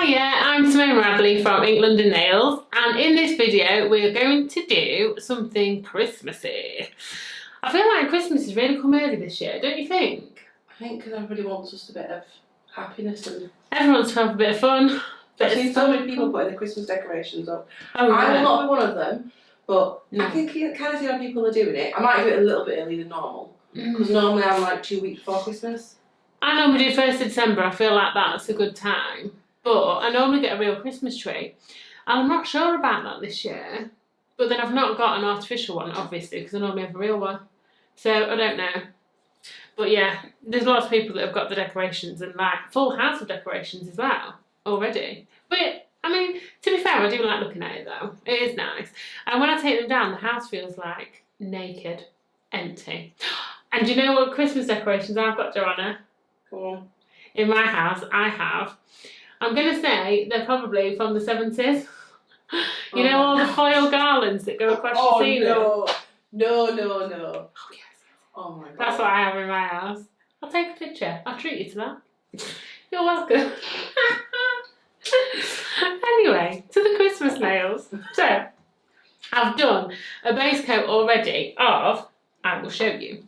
Hiya, I'm Simone Radley from Ink London Nails, and in this video we're going to do something Christmassy. I feel like Christmas has really come early this year, don't you think? I think because everybody wants just a bit of happiness and... Everyone wants to have a bit of fun. I've seen so many people putting the Christmas decorations up. Oh, yeah. I will not be one of them, but No. I can kind of see how people are doing it. I might do it a little bit earlier than normal, because normally I'm like 2 weeks before Christmas. I normally do 1st of December, I feel like that's a good time. But I normally get a real Christmas tree. And I'm not sure about that this year. But then I've not got an artificial one, obviously, because I normally have a real one. So I don't know. But yeah, there's lots of people that have got the decorations and like full house of decorations as well already. But I mean, to be fair, I do like looking at it though. It is nice. And when I take them down, the house feels like naked, empty. And do you know what Christmas decorations I've got, Joanna? Go on. In my house, I have. I'm going to say they're probably from the 70s. You know, all the foil garlands that go across the ceiling? No. Oh, yes. Oh my god. That's what I have in my house. I'll take a picture. I'll treat you to that. You're welcome. Anyway, to the Christmas nails. So, I've done a base coat already of, I will show you,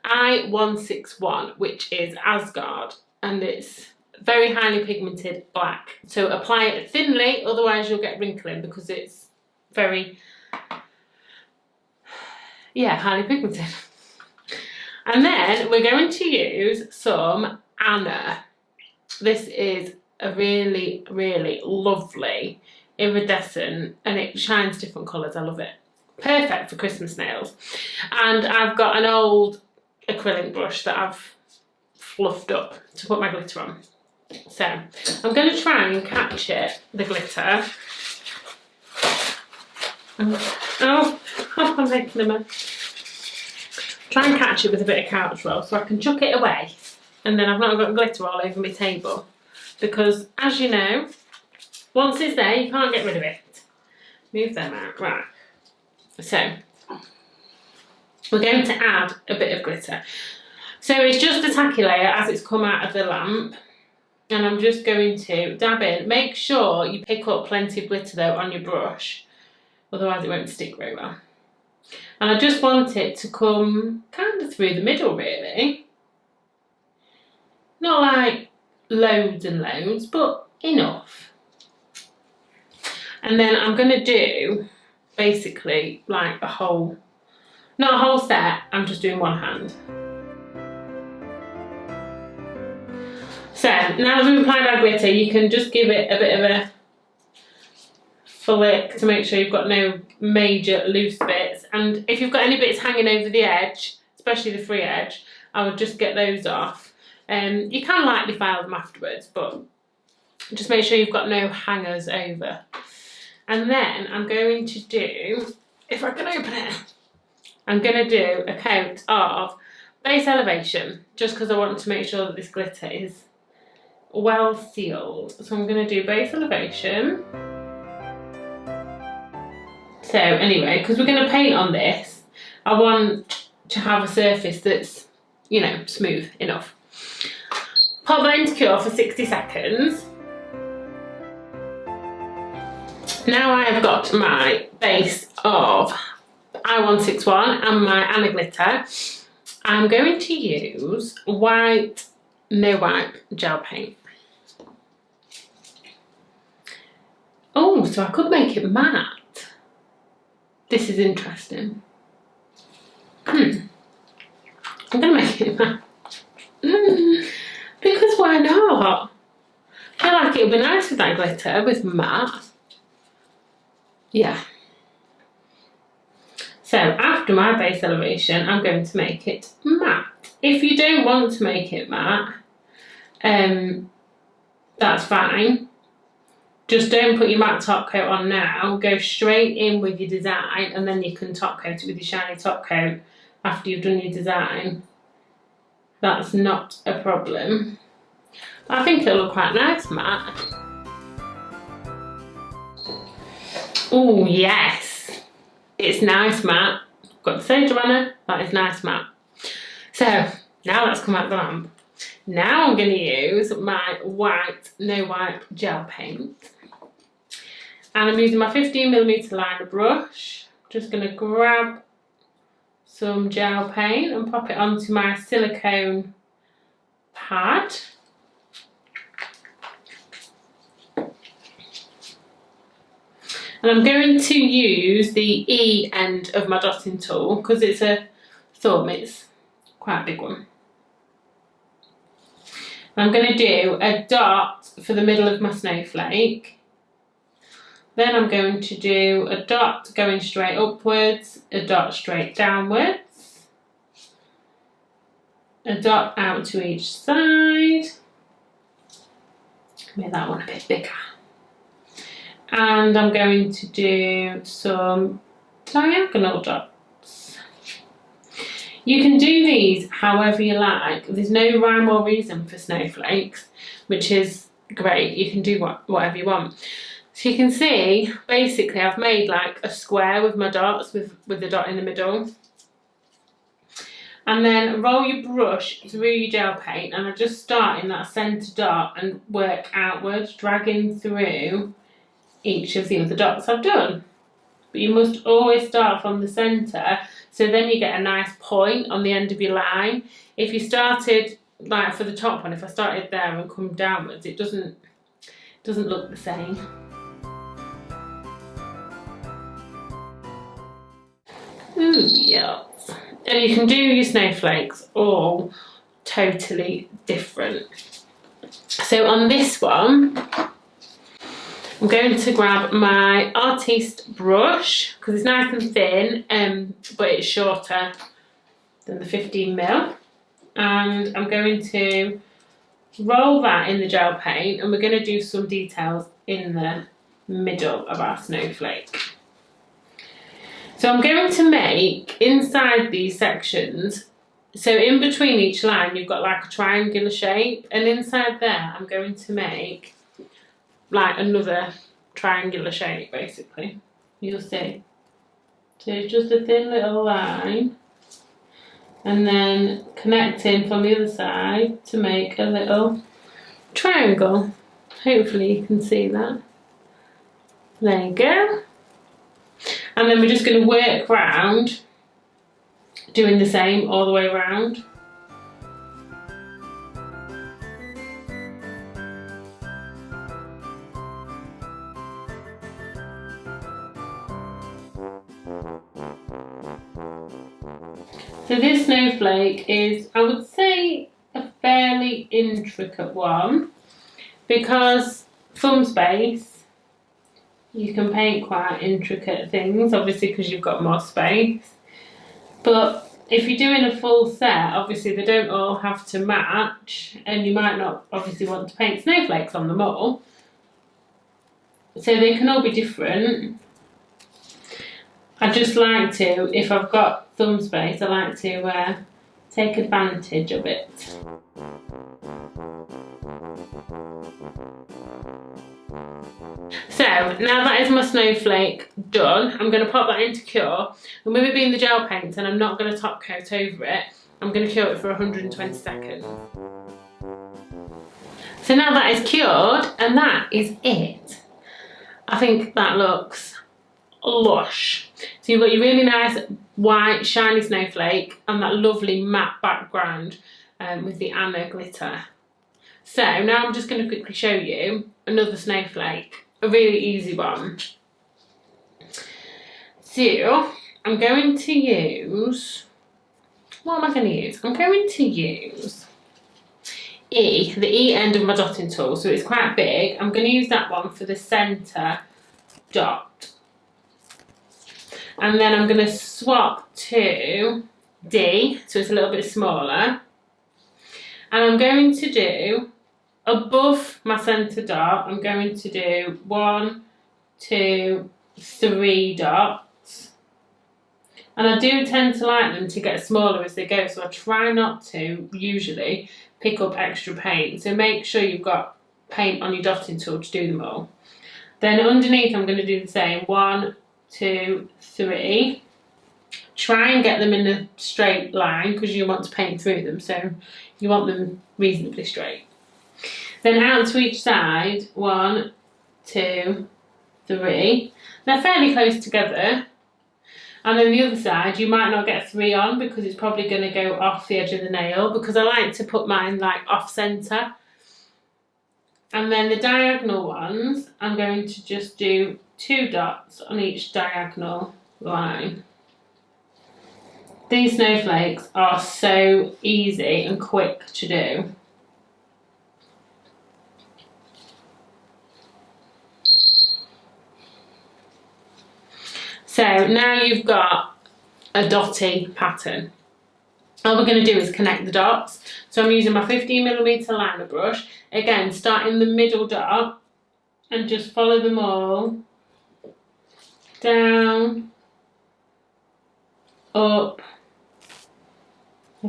I-161, which is Asgard, and it's very highly pigmented black. So apply it thinly, otherwise you'll get wrinkling because it's very, highly pigmented. And then we're going to use some Anna. This is a really, really lovely iridescent, and it shines different colours. I love it. Perfect for Christmas nails. And I've got an old acrylic brush that I've fluffed up to put my glitter on. So I'm going to try and catch it, the glitter. Oh, I'm making a mess. Try and catch it with a bit of couch roll so I can chuck it away, and then I've not got glitter all over my table, because as you know, once it's there you can't get rid of it. Move them out. Right, so we're going to add a bit of glitter. So it's just a tacky layer as it's come out of the lamp, and I'm just going to dab in. Make sure you pick up plenty of glitter though on your brush, otherwise it won't stick very well. And I just want it to come kind of through the middle, really. Not like loads and loads, but enough. And then I'm going to do basically like a whole, not a whole set, I'm just doing one hand. So now that we've applied our glitter, you can just give it a bit of a flick to make sure you've got no major loose bits. And if you've got any bits hanging over the edge, especially the free edge, I would just get those off. You can lightly file them afterwards, but just make sure you've got no hangers over. And then I'm going to do, if I can open it, I'm going to do a coat of base elevation, just because I want to make sure that this glitter is well sealed. So I'm going to do base elevation. So anyway, because we're going to paint on this, I want to have a surface that's, you know, smooth enough. Pop that into cure for 60 seconds. Now I have got my base of I-161 and my Anna glitter. I'm going to use white no wipe gel paint. Oh, so I could make it matte. This is interesting. I'm going to make it matte. Because why not? I feel like it would be nice with that glitter, with matte. Yeah. So after my base elevation, I'm going to make it matte. If you don't want to make it matte, that's fine. Just don't put your matte top coat on now. Go straight in with your design, and then you can top coat it with your shiny top coat after you've done your design. That's not a problem. I think it'll look quite nice matte. Oh yes, it's nice matte. Got to say, Joanna, that is nice matte. So now let's come out the lamp. Now I'm going to use my white No Wipe gel paint. And I'm using my 15mm liner brush. Just going to grab some gel paint and pop it onto my silicone pad. And I'm going to use the E end of my dotting tool because it's a thumb, it's quite a big one. And I'm going to do a dot for the middle of my snowflake. Then I'm going to do a dot going straight upwards, a dot straight downwards, a dot out to each side. Make that one a bit bigger. And I'm going to do some diagonal dots. You can do these however you like. There's no rhyme or reason for snowflakes, which is great. You can do whatever you want. So you can see, basically I've made like a square with my dots, with the dot in the middle. And then roll your brush through your gel paint, and I just start in that centre dot and work outwards, dragging through each of the other dots I've done. But you must always start from the centre, so then you get a nice point on the end of your line. If you started, like for the top one, if I started there and come downwards, it doesn't look the same. Ooh, yeah. And you can do your snowflakes all totally different. So on this one, I'm going to grab my artiste brush because it's nice and thin, but it's shorter than the 15mm. And I'm going to roll that in the gel paint, and we're going to do some details in the middle of our snowflake. So I'm going to make inside these sections, so in between each line you've got like a triangular shape, and inside there I'm going to make like another triangular shape basically. You'll see. So it's just a thin little line, and then connecting from the other side to make a little triangle. Hopefully you can see that. There you go. And then we're just going to work round, doing the same all the way around. So this snowflake is, I would say, a fairly intricate one, because thumb space, you can paint quite intricate things, obviously because you've got more space. But if you're doing a full set, obviously they don't all have to match, and you might not obviously want to paint snowflakes on them all. So they can all be different. I just like to, if I've got thumb space, I like to take advantage of it. So now that is my snowflake done, I'm going to pop that into cure. And with it being the gel paint and I'm not going to top coat over it, I'm going to cure it for 120 seconds. So now that is cured, and that is it. I think that looks lush. So you've got your really nice white shiny snowflake and that lovely matte background with the Anna glitter. So now I'm just going to quickly show you another snowflake, a really easy one. So I'm going to use, what am I going to use? I'm going to use the E end of my dotting tool, so it's quite big. I'm going to use that one for the centre dot. And then I'm going to swap to D, so it's a little bit smaller. And I'm going to do, above my centre dot, I'm going to do 1, 2, 3 dots. And I do tend to like them to get smaller as they go, so I try not to, usually, pick up extra paint. So make sure you've got paint on your dotting tool to do them all. Then underneath I'm going to do the same, 1, 2, 3. Try and get them in a straight line because you want to paint through them, so you want them reasonably straight. Then out to each side, 1, 2, 3. They're fairly close together. And then the other side, you might not get 3 on because it's probably going to go off the edge of the nail, because I like to put mine like off centre. And then the diagonal ones, I'm going to just do 2 dots on each diagonal line. These snowflakes are so easy and quick to do. So now you've got a dotty pattern. All we're going to do is connect the dots. So I'm using my 15mm liner brush. Again, start in the middle dot and just follow them all down, up,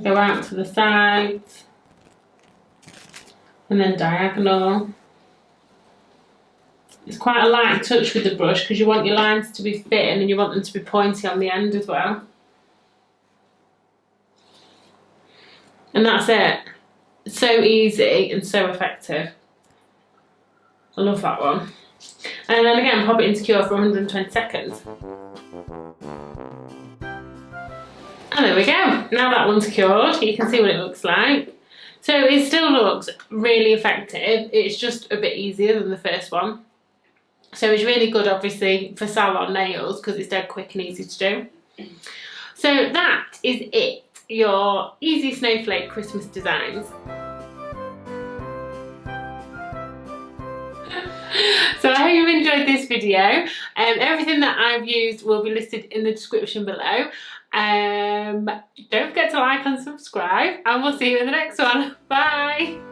go out to the sides, and then diagonal. It's quite a light touch with the brush because you want your lines to be fit and you want them to be pointy on the end as well. And that's it. It's so easy and so effective. I love that one. And then again, pop it into cure for 120 seconds. And there we go. Now that one's cured, you can see what it looks like. So it still looks really effective. It's just a bit easier than the first one. So it's really good, obviously, for salon nails because it's dead quick and easy to do. So that is it. Your easy snowflake Christmas designs. So I hope you've enjoyed this video. Everything that I've used will be listed in the description below. Don't forget to like and subscribe, and we'll see you in the next one. Bye!